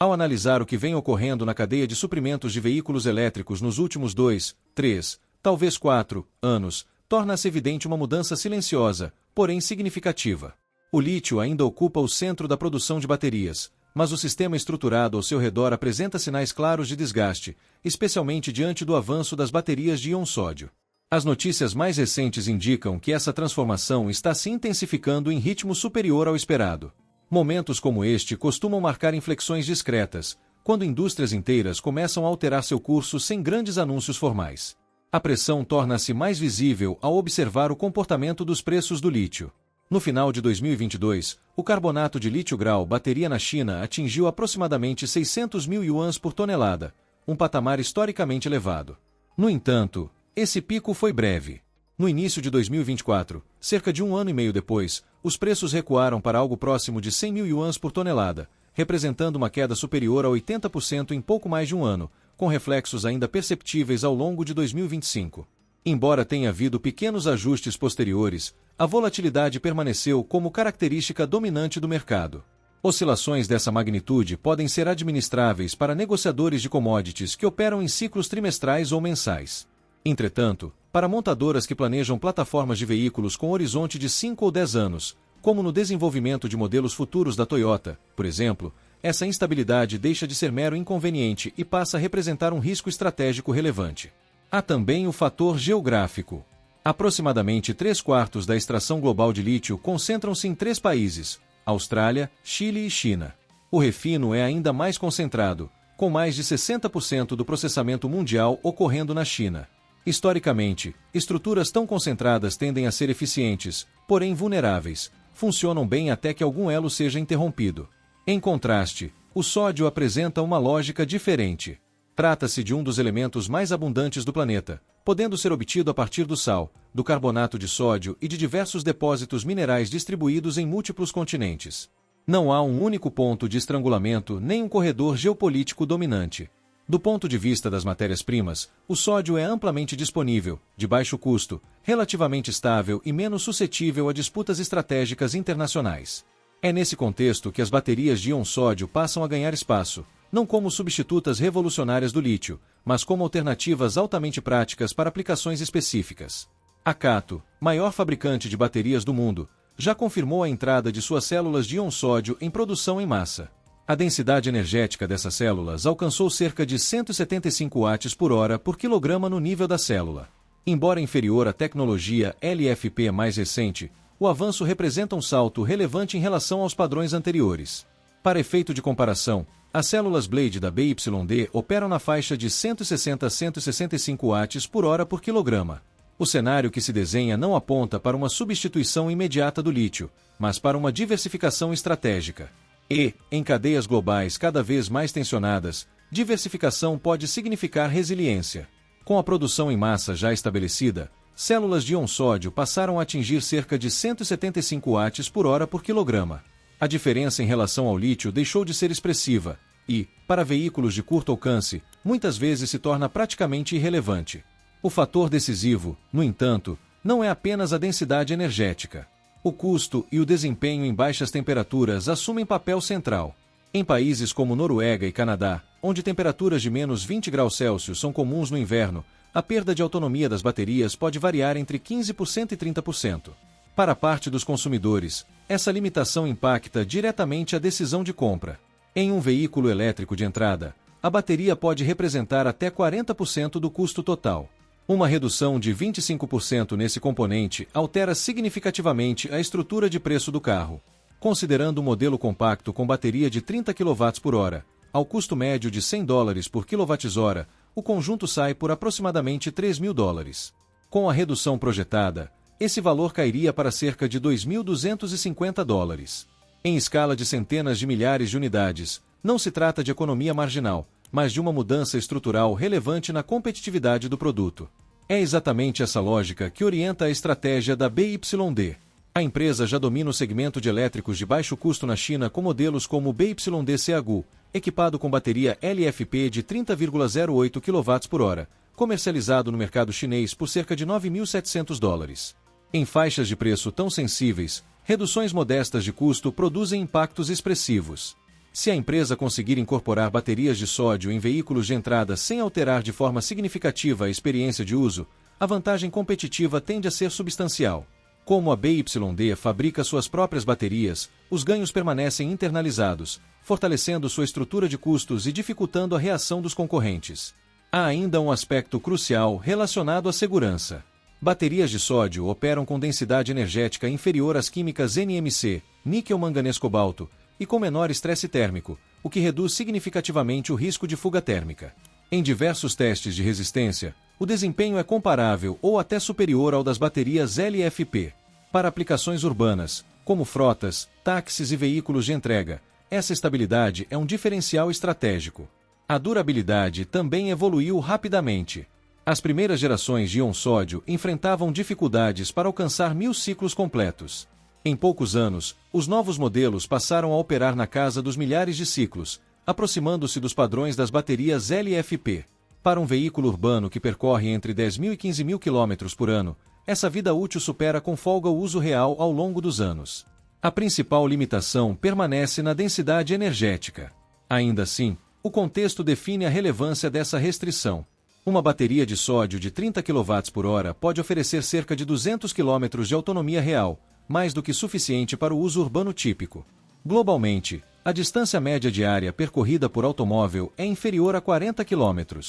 Ao analisar o que vem ocorrendo na cadeia de suprimentos de veículos elétricos nos últimos 2, 3, talvez 4 anos, torna-se evidente uma mudança silenciosa, porém significativa. O lítio ainda ocupa o centro da produção de baterias, mas o sistema estruturado ao seu redor apresenta sinais claros de desgaste, especialmente diante do avanço das baterias de íon sódio. As notícias mais recentes indicam que essa transformação está se intensificando em ritmo superior ao esperado. Momentos como este costumam marcar inflexões discretas, quando indústrias inteiras começam a alterar seu curso sem grandes anúncios formais. A pressão torna-se mais visível ao observar o comportamento dos preços do lítio. No final de 2022, o carbonato de lítio grau bateria na China atingiu aproximadamente 600 mil yuans por tonelada, um patamar historicamente elevado. No entanto, esse pico foi breve. No início de 2024, cerca de um ano e meio depois, os preços recuaram para algo próximo de 100 mil yuans por tonelada, representando uma queda superior a 80% em pouco mais de um ano, com reflexos ainda perceptíveis ao longo de 2025. Embora tenha havido pequenos ajustes posteriores, a volatilidade permaneceu como característica dominante do mercado. Oscilações dessa magnitude podem ser administráveis para negociadores de commodities que operam em ciclos trimestrais ou mensais. Entretanto, para montadoras que planejam plataformas de veículos com horizonte de 5 ou 10 anos, como no desenvolvimento de modelos futuros da Toyota, por exemplo, essa instabilidade deixa de ser mero inconveniente e passa a representar um risco estratégico relevante. Há também o fator geográfico. Aproximadamente 3/4 da extração global de lítio concentram-se em 3 países: Austrália, Chile e China. O refino é ainda mais concentrado, com mais de 60% do processamento mundial ocorrendo na China. Historicamente, estruturas tão concentradas tendem a ser eficientes, porém vulneráveis, funcionam bem até que algum elo seja interrompido. Em contraste, o sódio apresenta uma lógica diferente. Trata-se de um dos elementos mais abundantes do planeta, podendo ser obtido a partir do sal, do carbonato de sódio e de diversos depósitos minerais distribuídos em múltiplos continentes. Não há um único ponto de estrangulamento nem um corredor geopolítico dominante. Do ponto de vista das matérias-primas, o sódio é amplamente disponível, de baixo custo, relativamente estável e menos suscetível a disputas estratégicas internacionais. É nesse contexto que as baterias de íon sódio passam a ganhar espaço, não como substitutas revolucionárias do lítio, mas como alternativas altamente práticas para aplicações específicas. A Cato, maior fabricante de baterias do mundo, já confirmou a entrada de suas células de íon sódio em produção em massa. A densidade energética dessas células alcançou cerca de 175 watts por hora por quilograma no nível da célula. Embora inferior à tecnologia LFP mais recente, o avanço representa um salto relevante em relação aos padrões anteriores. Para efeito de comparação, as células Blade da BYD operam na faixa de 160 a 165 watts por hora por quilograma. O cenário que se desenha não aponta para uma substituição imediata do lítio, mas para uma diversificação estratégica. E, em cadeias globais cada vez mais tensionadas, diversificação pode significar resiliência. Com a produção em massa já estabelecida, células de íon sódio passaram a atingir cerca de 175 watts por hora por quilograma. A diferença em relação ao lítio deixou de ser expressiva e, para veículos de curto alcance, muitas vezes se torna praticamente irrelevante. O fator decisivo, no entanto, não é apenas a densidade energética. O custo e o desempenho em baixas temperaturas assumem papel central. Em países como Noruega e Canadá, onde temperaturas de menos 20 graus Celsius são comuns no inverno, a perda de autonomia das baterias pode variar entre 15% e 30%. Para parte dos consumidores, essa limitação impacta diretamente a decisão de compra. Em um veículo elétrico de entrada, a bateria pode representar até 40% do custo total. Uma redução de 25% nesse componente altera significativamente a estrutura de preço do carro. Considerando um modelo compacto com bateria de 30 kWh, ao custo médio de $100 por kWh, o conjunto sai por aproximadamente $3.000. Com a redução projetada, esse valor cairia para cerca de $2.250. Em escala de centenas de milhares de unidades, não se trata de economia marginal, mas de uma mudança estrutural relevante na competitividade do produto. É exatamente essa lógica que orienta a estratégia da BYD. A empresa já domina o segmento de elétricos de baixo custo na China com modelos como o BYD Ceagu, equipado com bateria LFP de 30,08 kWh, comercializado no mercado chinês por cerca de $9.700. Em faixas de preço tão sensíveis, reduções modestas de custo produzem impactos expressivos. Se a empresa conseguir incorporar baterias de sódio em veículos de entrada sem alterar de forma significativa a experiência de uso, a vantagem competitiva tende a ser substancial. Como a BYD fabrica suas próprias baterias, os ganhos permanecem internalizados, fortalecendo sua estrutura de custos e dificultando a reação dos concorrentes. Há ainda um aspecto crucial relacionado à segurança. Baterias de sódio operam com densidade energética inferior às químicas NMC, níquel manganês cobalto, e com menor estresse térmico, o que reduz significativamente o risco de fuga térmica. Em diversos testes de resistência, o desempenho é comparável ou até superior ao das baterias LFP. Para aplicações urbanas, como frotas, táxis e veículos de entrega, essa estabilidade é um diferencial estratégico. A durabilidade também evoluiu rapidamente. As primeiras gerações de íon-sódio enfrentavam dificuldades para alcançar 1000 ciclos completos. Em poucos anos, os novos modelos passaram a operar na casa dos milhares de ciclos, aproximando-se dos padrões das baterias LFP. Para um veículo urbano que percorre entre 10.000 e 15.000 km por ano, essa vida útil supera com folga o uso real ao longo dos anos. A principal limitação permanece na densidade energética. Ainda assim, o contexto define a relevância dessa restrição. Uma bateria de sódio de 30 kWh pode oferecer cerca de 200 km de autonomia real, mais do que suficiente para o uso urbano típico. Globalmente, a distância média diária percorrida por automóvel é inferior a 40 km.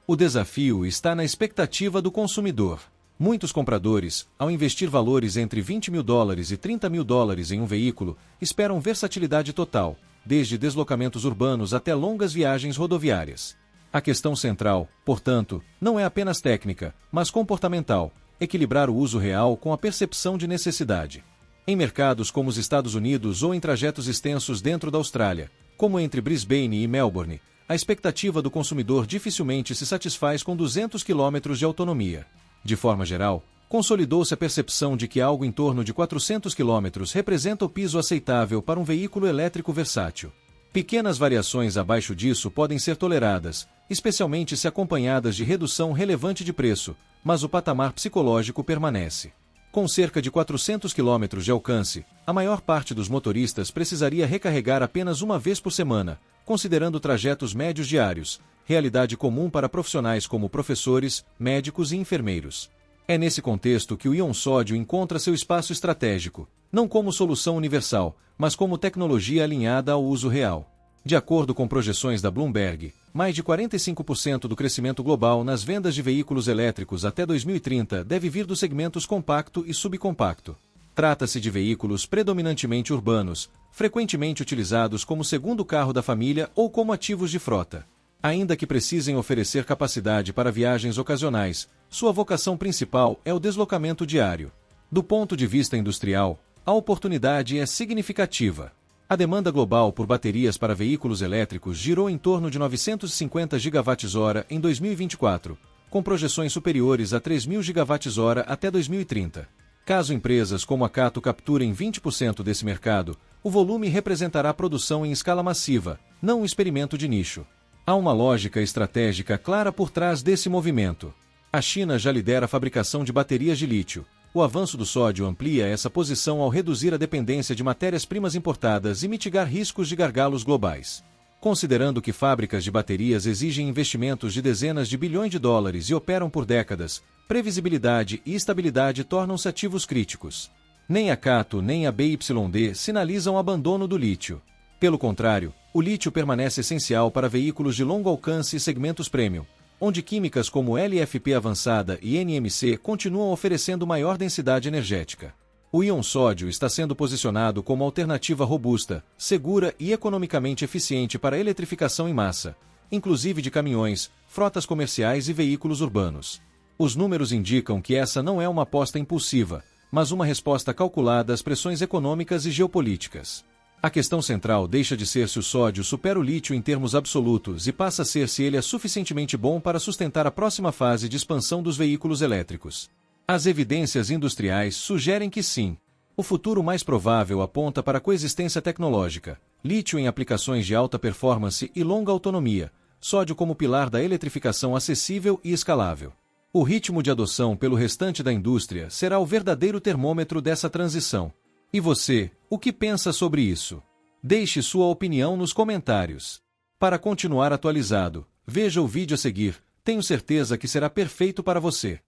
O desafio está na expectativa do consumidor. Muitos compradores, ao investir valores entre $20 mil e $30 mil em um veículo, esperam versatilidade total, desde deslocamentos urbanos até longas viagens rodoviárias. A questão central, portanto, não é apenas técnica, mas comportamental, equilibrar o uso real com a percepção de necessidade. Em mercados como os Estados Unidos ou em trajetos extensos dentro da Austrália, como entre Brisbane e Melbourne, a expectativa do consumidor dificilmente se satisfaz com 200 km de autonomia. De forma geral, consolidou-se a percepção de que algo em torno de 400 km representa o piso aceitável para um veículo elétrico versátil. Pequenas variações abaixo disso podem ser toleradas, especialmente se acompanhadas de redução relevante de preço, mas o patamar psicológico permanece. Com cerca de 400 km de alcance, a maior parte dos motoristas precisaria recarregar apenas uma vez por semana, considerando trajetos médios diários, realidade comum para profissionais como professores, médicos e enfermeiros. É nesse contexto que o íon-sódio encontra seu espaço estratégico, não como solução universal, mas como tecnologia alinhada ao uso real. De acordo com projeções da Bloomberg, mais de 45% do crescimento global nas vendas de veículos elétricos até 2030 deve vir dos segmentos compacto e subcompacto. Trata-se de veículos predominantemente urbanos, frequentemente utilizados como segundo carro da família ou como ativos de frota. Ainda que precisem oferecer capacidade para viagens ocasionais, sua vocação principal é o deslocamento diário. Do ponto de vista industrial, a oportunidade é significativa. A demanda global por baterias para veículos elétricos girou em torno de 950 GWh em 2024, com projeções superiores a 3.000 GWh até 2030. Caso empresas como a Cato capturem 20% desse mercado, o volume representará produção em escala massiva, não um experimento de nicho. Há uma lógica estratégica clara por trás desse movimento. A China já lidera a fabricação de baterias de lítio. O avanço do sódio amplia essa posição ao reduzir a dependência de matérias-primas importadas e mitigar riscos de gargalos globais. Considerando que fábricas de baterias exigem investimentos de dezenas de bilhões de dólares e operam por décadas, previsibilidade e estabilidade tornam-se ativos críticos. Nem a Cato nem a BYD sinalizam abandono do lítio. Pelo contrário, o lítio permanece essencial para veículos de longo alcance e segmentos premium, onde químicas como LFP avançada e NMC continuam oferecendo maior densidade energética. O íon-sódio está sendo posicionado como alternativa robusta, segura e economicamente eficiente para a eletrificação em massa, inclusive de caminhões, frotas comerciais e veículos urbanos. Os números indicam que essa não é uma aposta impulsiva, mas uma resposta calculada às pressões econômicas e geopolíticas. A questão central deixa de ser se o sódio supera o lítio em termos absolutos e passa a ser se ele é suficientemente bom para sustentar a próxima fase de expansão dos veículos elétricos. As evidências industriais sugerem que sim. O futuro mais provável aponta para a coexistência tecnológica, lítio em aplicações de alta performance e longa autonomia, sódio como pilar da eletrificação acessível e escalável. O ritmo de adoção pelo restante da indústria será o verdadeiro termômetro dessa transição. E você, o que pensa sobre isso? Deixe sua opinião nos comentários. Para continuar atualizado, veja o vídeo a seguir, tenho certeza que será perfeito para você.